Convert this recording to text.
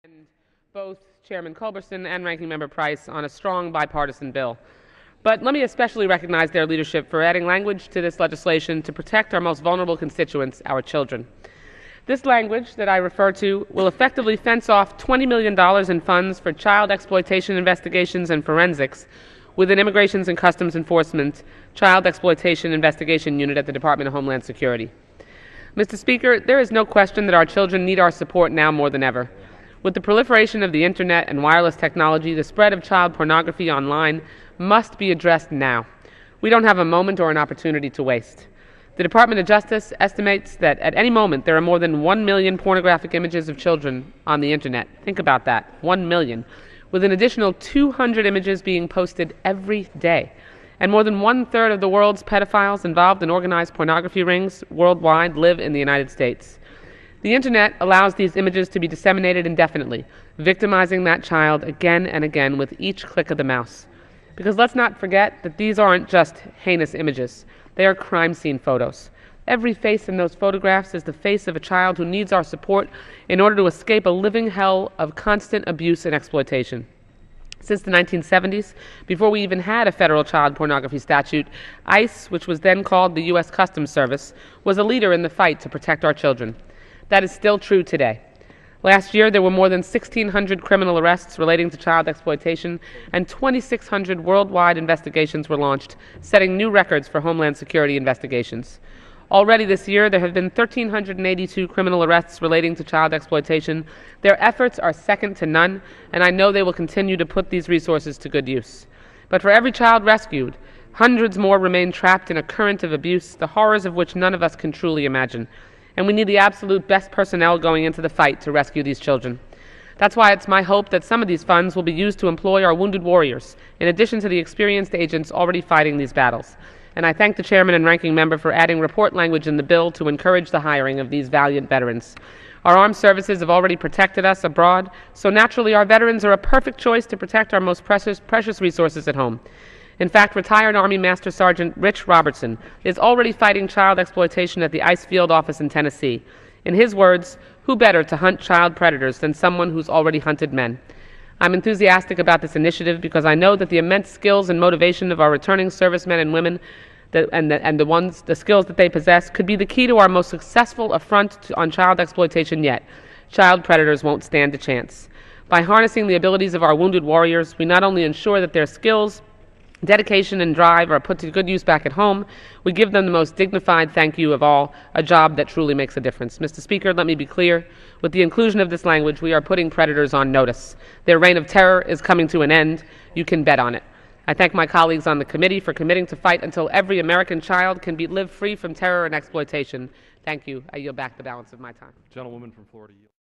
And both Chairman Culberson and Ranking Member Price on a strong bipartisan bill. But let me especially recognize their leadership for adding language to this legislation to protect our most vulnerable constituents, our children. This language that I refer to will effectively fence off $20 million in funds for child exploitation investigations and forensics within Immigrations and Customs Enforcement Child Exploitation Investigation Unit at the Department of Homeland Security. Mr. Speaker, there is no question that our children need our support now more than ever. With the proliferation of the Internet and wireless technology, the spread of child pornography online must be addressed now. We don't have a moment or an opportunity to waste. The Department of Justice estimates that at any moment there are more than 1 million pornographic images of children on the Internet. Think about that, 1 million, with an additional 200 images being posted every day. And more than 1/3 of the world's pedophiles involved in organized pornography rings worldwide live in the United States. The Internet allows these images to be disseminated indefinitely, victimizing that child again and again with each click of the mouse. Because let's not forget that these aren't just heinous images. They are crime scene photos. Every face in those photographs is the face of a child who needs our support in order to escape a living hell of constant abuse and exploitation. Since the 1970s, before we even had a federal child pornography statute, ICE, which was then called the U.S. Customs Service, was a leader in the fight to protect our children. That is still true today. Last year, there were more than 1,600 criminal arrests relating to child exploitation, and 2,600 worldwide investigations were launched, setting new records for Homeland Security investigations. Already this year, there have been 1,382 criminal arrests relating to child exploitation. Their efforts are second to none, and I know they will continue to put these resources to good use. But for every child rescued, hundreds more remain trapped in a current of abuse, the horrors of which none of us can truly imagine. And we need the absolute best personnel going into the fight to rescue these children. That's why it's my hope that some of these funds will be used to employ our wounded warriors, in addition to the experienced agents already fighting these battles. And I thank the Chairman and Ranking Member for adding report language in the bill to encourage the hiring of these valiant veterans. Our armed services have already protected us abroad, so naturally our veterans are a perfect choice to protect our most precious resources at home. In fact, retired Army Master Sergeant Rich Robertson is already fighting child exploitation at the ICE field office in Tennessee. In his words, who better to hunt child predators than someone who's already hunted men? I'm enthusiastic about this initiative because I know that the immense skills and motivation of our returning servicemen and women the skills that they possess could be the key to our most successful affront on child exploitation yet. Child predators won't stand a chance. By harnessing the abilities of our wounded warriors, we not only ensure that their skills, dedication, and drive are put to good use back at home, we give them the most dignified thank you of all, a job that truly makes a difference. Mr. Speaker, let me be clear. With the inclusion of this language, we are putting predators on notice. Their reign of terror is coming to an end. You can bet on it. I thank my colleagues on the committee for committing to fight until every American child can live free from terror and exploitation. Thank you. I yield back the balance of my time. Gentlewoman from Florida.